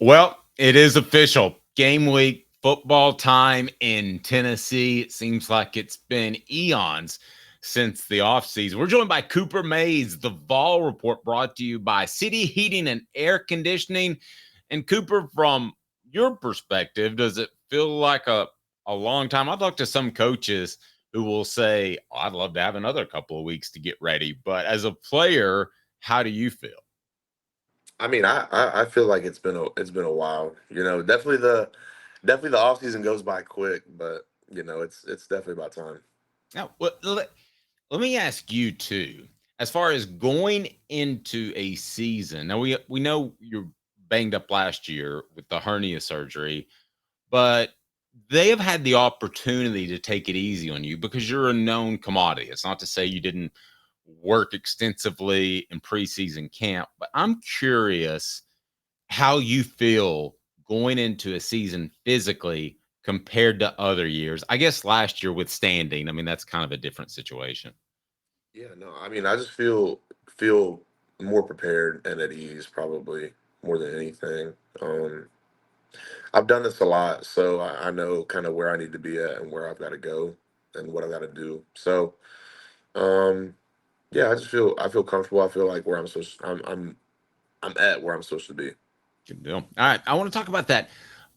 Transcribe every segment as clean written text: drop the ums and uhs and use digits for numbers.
Well, it is official. Game week, football time in Tennessee. It seems like it's been eons since the offseason. We're joined by Cooper Mays, the Vol Report, brought to you by City Heating and Air Conditioning. And Cooper, from your perspective, does it feel like a long time? I've talked to some coaches who will say, oh, I'd love to have another couple of weeks to get ready. But as a player, how do you feel? I mean, I feel like it's been a while. Definitely the off season goes by quick, but it's definitely about time. Now, let me ask you too, as far as going into a season. Now we know you're banged up last year with the hernia surgery, but they have had the opportunity to take it easy on you because you're a known commodity. It's not to say you didn't work extensively in preseason camp, but I'm curious how you feel going into a season physically compared to other years. I guess last year with standing, I mean, that's kind of a different situation. Yeah, no, I mean, I just feel more prepared and at ease, probably more than anything. I've done this a lot, so I know kind of where I need to be at and where I've got to go and what I got to do. So, um, yeah, I feel comfortable. I feel like where I'm at where I'm supposed to be. Good deal. All right. I want to talk about that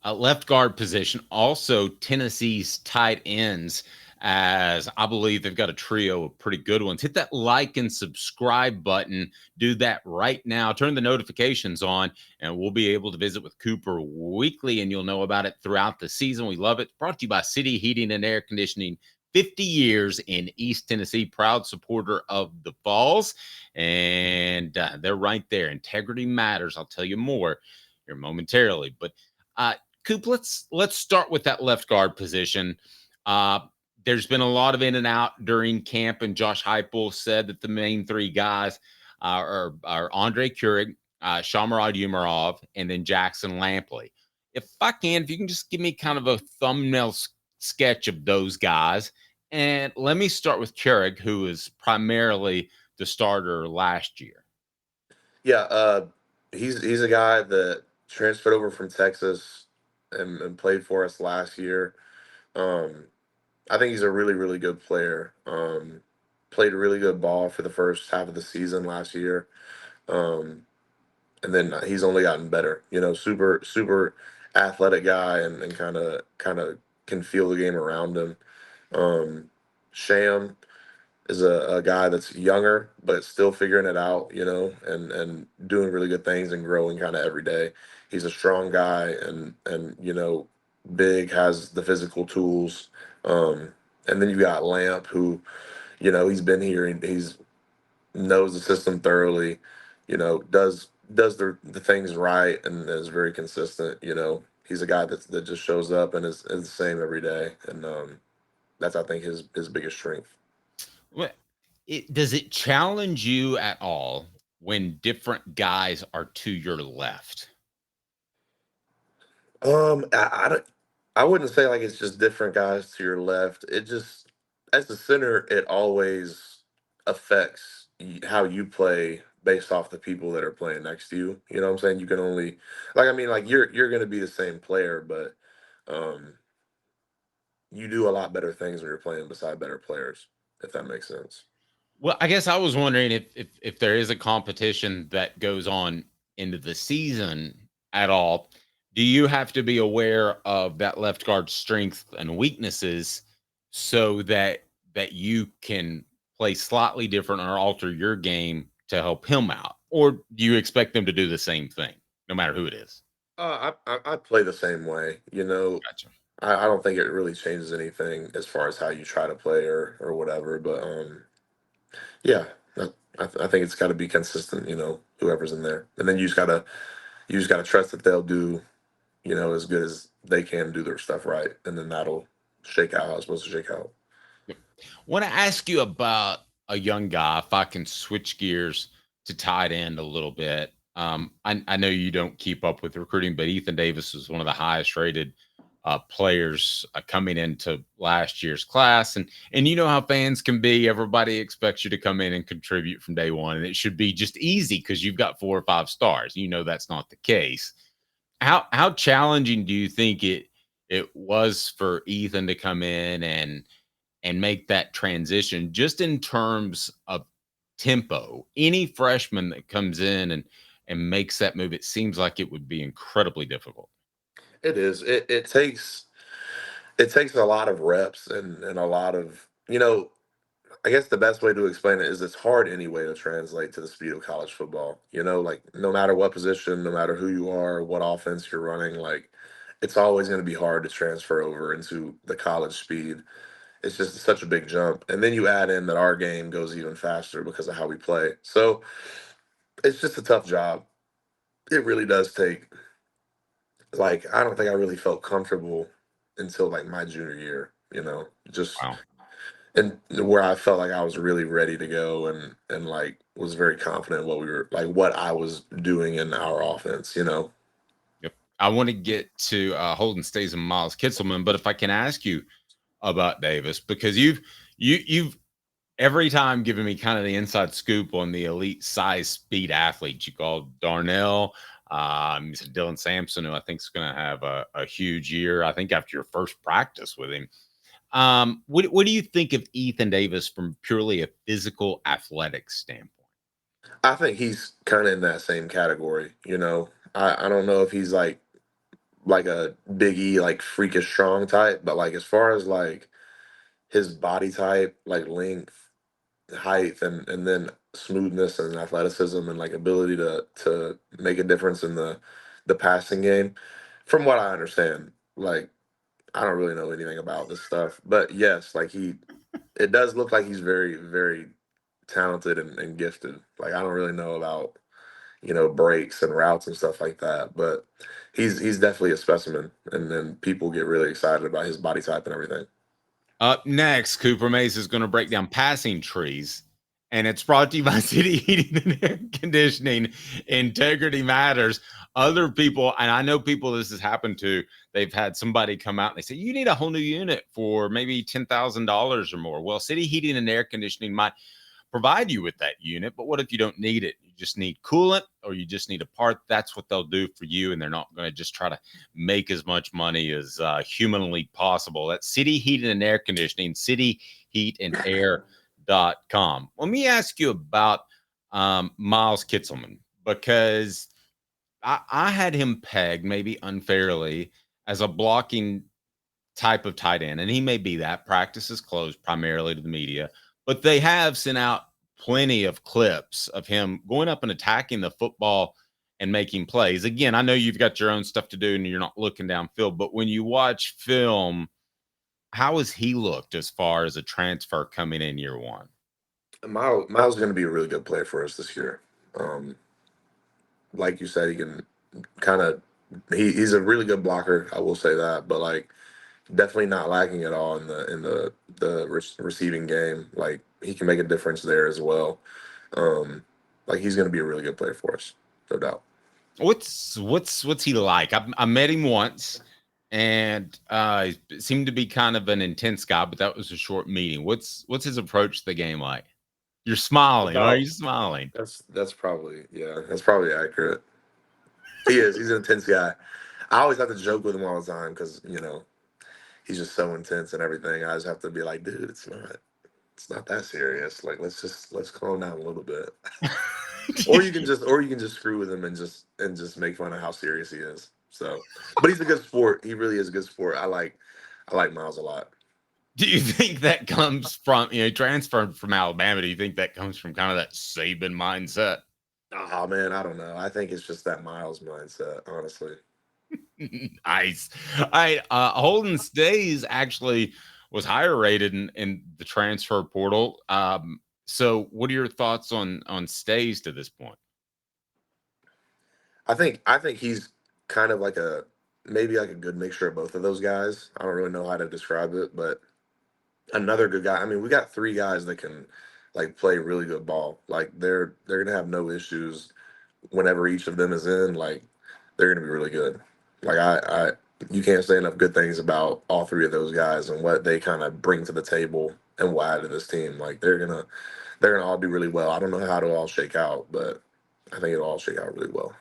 left guard position. Also, Tennessee's tight ends, as I believe they've got a trio of pretty good ones. Hit that like and subscribe button. Do that right now. Turn the notifications on, and we'll be able to visit with Cooper weekly, and you'll know about it throughout the season. We love it. Brought to you by City Heating and Air Conditioning. 50 years in East Tennessee, proud supporter of the Vols. And they're right there. Integrity matters. I'll tell you more here momentarily. But uh, Coop, let's start with that left guard position. Uh, there's been a lot of in and out during camp, and Josh Heupel said that the main three guys are Andre Keurig, Shamarad Umarov, and then Jackson Lampley. If you can just give me kind of a thumbnail sketch of those guys. And let me start with Keurig, who is primarily the starter last year. Yeah, he's a guy that transferred over from Texas and played for us last year. Um, I think he's a really, really good player. Played really good ball for the first half of the season last year. Um, and then he's only gotten better. Super, super athletic guy and kind of can feel the game around him. Um, Sham is a guy that's younger but still figuring it out, and doing really good things and growing kind of every day. He's a strong guy and big, has the physical tools. And then you got Lamp, who he's been here and he's knows the system thoroughly. Does the things right and is very consistent. He's a guy that just shows up and is the same every day, and that's, I think, his biggest strength. What does it challenge you at all when different guys are to your left? I wouldn't say like it's just different guys to your left. It just, as a center, it always affects how you play based off the people that are playing next to you. You know what I'm saying? You can only, like, I mean, like you're going to be the same player, but um, you do a lot better things when you're playing beside better players, if that makes sense. Well, I guess I was wondering if there is a competition that goes on into the season at all. Do you have to be aware of that left guard strengths and weaknesses so that you can play slightly different or alter your game to help him out? Or do you expect them to do the same thing, no matter who it is? I play the same way. Gotcha. I don't think it really changes anything as far as how you try to play or whatever. But yeah, I think it's got to be consistent. Whoever's in there, and then you just gotta trust that they'll do as good as they can do their stuff right, and then that'll shake out how it's supposed to shake out. Want to ask you about a young guy, if I can switch gears to tight end a little bit. I know you don't keep up with recruiting, but Ethan Davis was one of the highest rated players coming into last year's class, and you know how fans can be. Everybody expects you to come in and contribute from day one, and it should be just easy because you've got 4 or 5 stars. You know that's not the case. How challenging do you think it was for Ethan to come in and make that transition just in terms of tempo? Any freshman that comes in and makes that move, it seems like it would be incredibly difficult. It is. It takes a lot of reps and a lot of I guess the best way to explain it is it's hard anyway to translate to the speed of college football. Like no matter what position, no matter who you are, what offense you're running, like it's always going to be hard to transfer over into the college speed. It's just such a big jump. And then you add in that our game goes even faster because of how we play. So it's just a tough job. It really does take, like, I don't think I really felt comfortable until like my junior year, just Wow. and where I felt like I was really ready to go and like was very confident what we were like what I was doing in our offense. Yep. I want to get to Holden Stays and Miles Kitselman, but if I can ask you about Davis, because you've every time giving me kind of the inside scoop on the elite size speed athletes. You called Darnell, you said Dylan Samson, who I think is going to have a huge year. I think after your first practice with him. What do you think of Ethan Davis from purely a physical athletic standpoint? I think he's kind of in that same category. I don't know if he's like a Big E like freakish strong type, but like as far as like his body type, like length, height, and then smoothness and athleticism and like ability to make a difference in the passing game. From what I understand, like I don't really know anything about this stuff, but yes, like it does look like he's very, very talented and gifted. Like I don't really know about breaks and routes and stuff like that, but he's definitely a specimen, and then people get really excited about his body type and everything. Up next, Cooper Mays is going to break down passing trees, and it's brought to you by City Heating and Air Conditioning. Integrity matters. Other people, and I know people this has happened to, they've had somebody come out and they say, you need a whole new unit for maybe $10,000 or more. Well, City Heating and Air Conditioning might provide you with that unit. But what if you don't need it? You just need coolant or you just need a part. That's what they'll do for you. And they're not going to just try to make as much money as humanly possible. That's City Heat and Air Conditioning, cityheatandair.com. Let me ask you about Miles Kitselman, because I had him pegged maybe unfairly as a blocking type of tight end, and he may be that. Practice is closed primarily to the media, but they have sent out plenty of clips of him going up and attacking the football and making plays. Again, I know you've got your own stuff to do and you're not looking downfield, but when you watch film, how has he looked as far as a transfer coming in year one? Miles is going to be a really good player for us this year. Um, like you said, he can kind of he's a really good blocker. I will say that, but like definitely not lacking at all in the receiving game. Like he can make a difference there as well. Um, like he's going to be a really good player for us, no doubt. What's he like? I met him once, and he seemed to be kind of an intense guy, but that was a short meeting. What's his approach to the game like? You're smiling. Why are About you smiling? that's probably that's probably accurate. He is. He's an intense guy. I always have to joke with him all the time because he's just so intense and everything. I just have to be like, dude, it's not that serious. Like let's calm down a little bit. Or you can just screw with him and just make fun of how serious he is. So, but he's a good sport. He really is a good sport. I like Miles a lot. Do you think that comes from, transferred from Alabama? Do you think that comes from kind of that Saban mindset? Oh man, I don't know. I think it's just that Miles mindset, honestly. Nice. All right. Holden Stays actually was higher rated in the transfer portal. So what are your thoughts on Stays to this point? I think he's kind of like a maybe like a good mixture of both of those guys. I don't really know how to describe it, but another good guy. I mean, we got three guys that can like play really good ball. Like they're gonna have no issues whenever each of them is in. Like they're gonna be really good. Like I you can't say enough good things about all three of those guys and what they kind of bring to the table and will add to this team. Like they're gonna all do really well. I don't know how it'll all shake out, but I think it'll all shake out really well.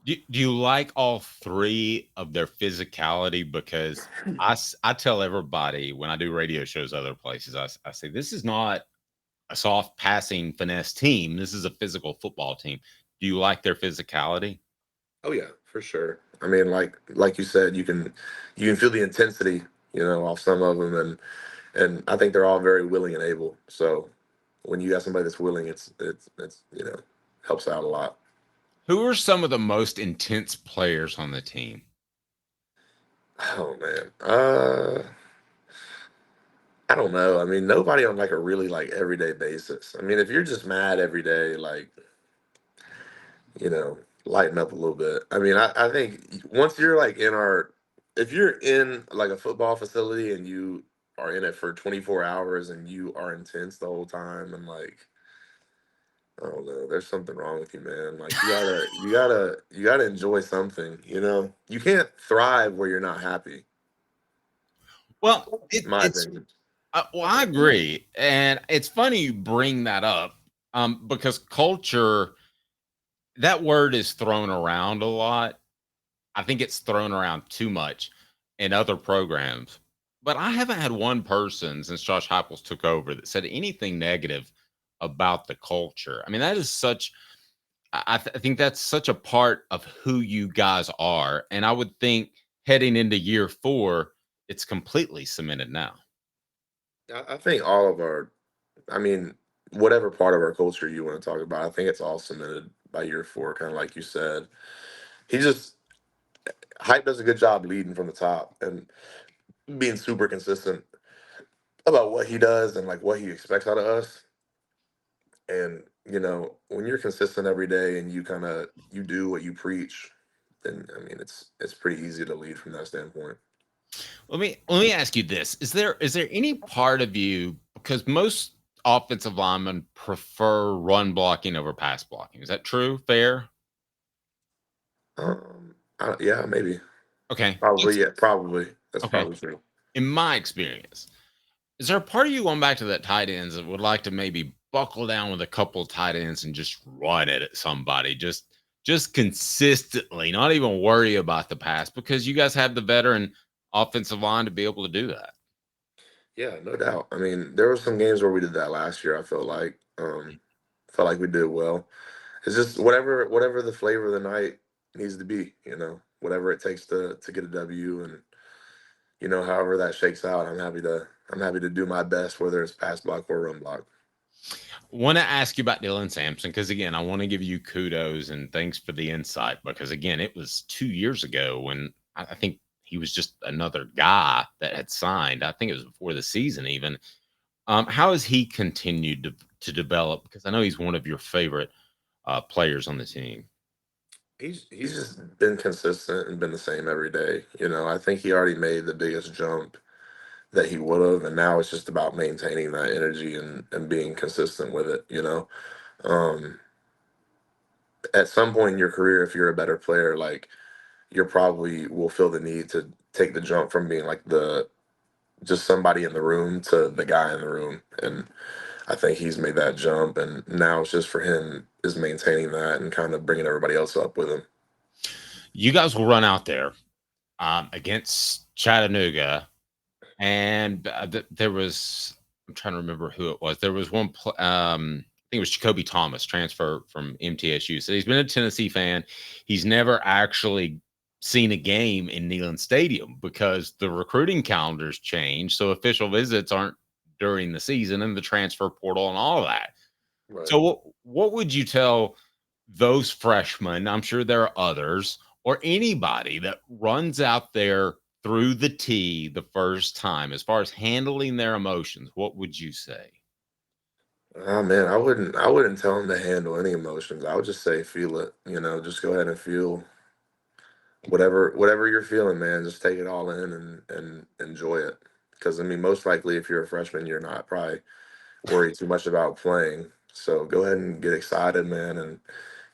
Do you like all three of their physicality? Because I tell everybody when I do radio shows other places, I say, this is not a soft passing finesse team. This is a physical football team. Do you like their physicality? Oh yeah, for sure. I mean, like you said, you can feel the intensity, off some of them, and I think they're all very willing and able. So when you got somebody that's willing, it's helps out a lot. Who are some of the most intense players on the team? Oh man, I don't know. I mean, nobody on like a really like everyday basis. I mean, if you're just mad every day, like lighten up a little bit. I mean, I think once you're like if you're in like a football facility and you are in it for 24 hours and you are intense the whole time and like, I don't know, there's something wrong with you, man. Like you gotta enjoy something, You can't thrive where you're not happy, Well, in my it's opinion. well, I agree, and it's funny you bring that up, because culture, that word is thrown around a lot. I think it's thrown around too much in other programs, but I haven't had one person since Josh Heupel took over that said anything negative about the culture. I mean, that is such. I think that's such a part of who you guys are, and I would think heading into year 4, it's completely cemented now. I think all of I mean, whatever part of our culture you want to talk about, I think it's all cemented by year 4, kind of like you said. He just Hype does a good job leading from the top and being super consistent about what he does and like what he expects out of us. And when you're consistent every day and you do what you preach, then I mean it's pretty easy to lead from that standpoint. Let me ask you this: is there any part of you, because most offensive linemen prefer run blocking over pass blocking? Is that true? Fair? Yeah, maybe, Okay, probably, yeah, probably that's okay. probably true. In my experience, is there a part of you going back to that tight ends that would like to maybe buckle down with a couple of tight ends and just run it at somebody, just consistently, not even worry about the pass because you guys have the veteran offensive line to be able to do that? Yeah, no doubt. I mean, there were some games where we did that last year. I felt like we did well. It's just whatever the flavor of the night needs to be, whatever it takes to get a W, and however that shakes out, I'm happy to do my best, whether it's pass block or run block. Want to ask you about Dylan Sampson because again, I want to give you kudos and thanks for the insight because again, it was 2 years ago when I think he was just another guy that had signed. I think it was before the season even. How has he continued to develop? Because I know he's one of your favorite players on the team. He's just been consistent and been the same every day. I think he already made the biggest jump that he would have, and now it's just about maintaining that energy and being consistent with it. Um, at some point in your career, if you're a better player, like you probably will feel the need to take the jump from being like the just somebody in the room to the guy in the room. And I think he's made that jump, and now it's just for him is maintaining that and kind of bringing everybody else up with him. You guys will run out there against Chattanooga, and there was, I'm trying to remember who it was. There was one. I think it was Jacoby Thomas, transfer from MTSU. So he's been a Tennessee fan. He's never actually seen a game in Neyland Stadium because the recruiting calendars changed. So official visits aren't during the season and the transfer portal and all of that. Right. So what would you tell those freshmen? I'm sure there are others or anybody that runs out there through the T the first time as far as handling their emotions. What would you say? Oh man, I wouldn't tell him to handle any emotions. I would just say feel it. Just go ahead and feel whatever you're feeling, man. Just take it all in and enjoy it. Because I mean, most likely, if you're a freshman, you're not probably worried too much about playing. So go ahead and get excited, man, and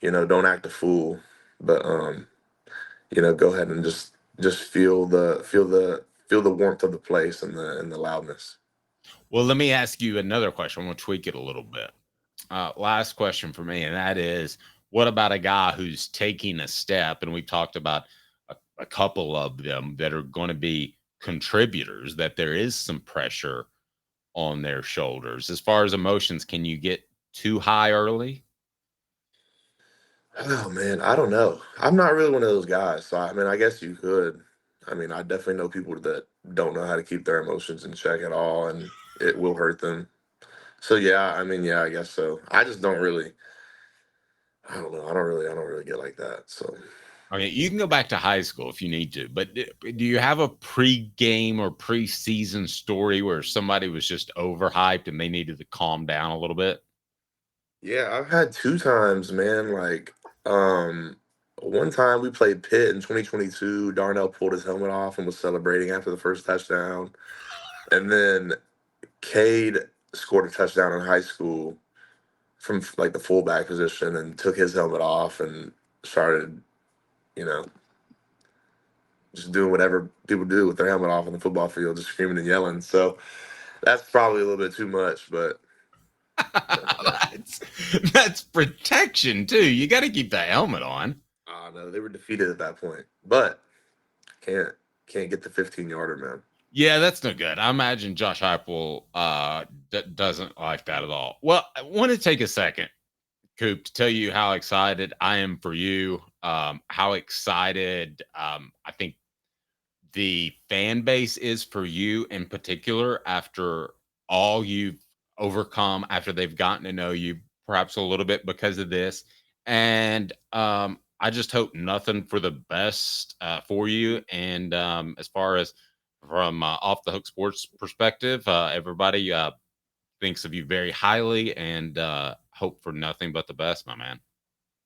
don't act a fool. But go ahead and just feel the warmth of the place and the loudness. Well, let me ask you another question. I'm going to tweak it a little bit. Last question for me, and that is, What about a guy who's taking a step? And we've talked about a couple of them that are going to be contributors, that there is some pressure on their shoulders. As far as emotions, can you get too high early? Oh man, I don't know. I'm not really one of those guys. So I mean, I guess you could. I mean, I definitely know people that don't know how to keep their emotions in check at all, and it will hurt them. So yeah, I mean, yeah, I guess so. I just don't really. I don't know. I don't really get like that. So Okay, you can go back to high school if you need to, but do you have a pre-game or preseason story where somebody was just overhyped and they needed to calm down a little bit? yeah, I've had two times, man. Like, um, one time we played Pitt in 2022. Darnell pulled his helmet off and was celebrating after the first touchdown, and then Cade scored a touchdown in high school from like the fullback position and took his helmet off and started, you know, just doing whatever people do with their helmet off on the football field, just screaming and yelling. So that's probably a little bit too much, but yeah. that's protection too. You got to keep the helmet on. No, they were defeated at that point, but can't can't get the 15-yarder, man. Yeah, that's no good. I imagine Josh Heupel doesn't like that at all. Well, I want to take a second, Coop, to tell you how excited I am for you. How excited I think the fan base is for you in particular after all you've overcome, after they've gotten to know you perhaps a little bit because of this. And I just hope nothing for the best for you. And as far as from off the hook sports perspective, everybody thinks of you very highly and hope for nothing but the best, my man.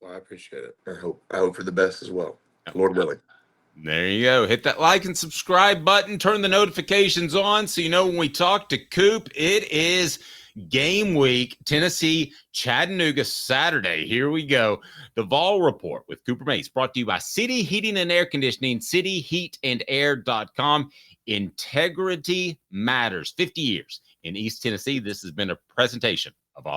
Well, I appreciate it. I hope for the best as well, Lord willing. There you go. Hit that like and subscribe button. Turn the notifications on so you know when we talk to Coop. It is game week, Tennessee, Chattanooga, Saturday. Here we go. The Vol Report with Cooper Mace, brought to you by City Heating and Air Conditioning, cityheatandair.com. Integrity matters. 50 years in East Tennessee. This has been a presentation of Off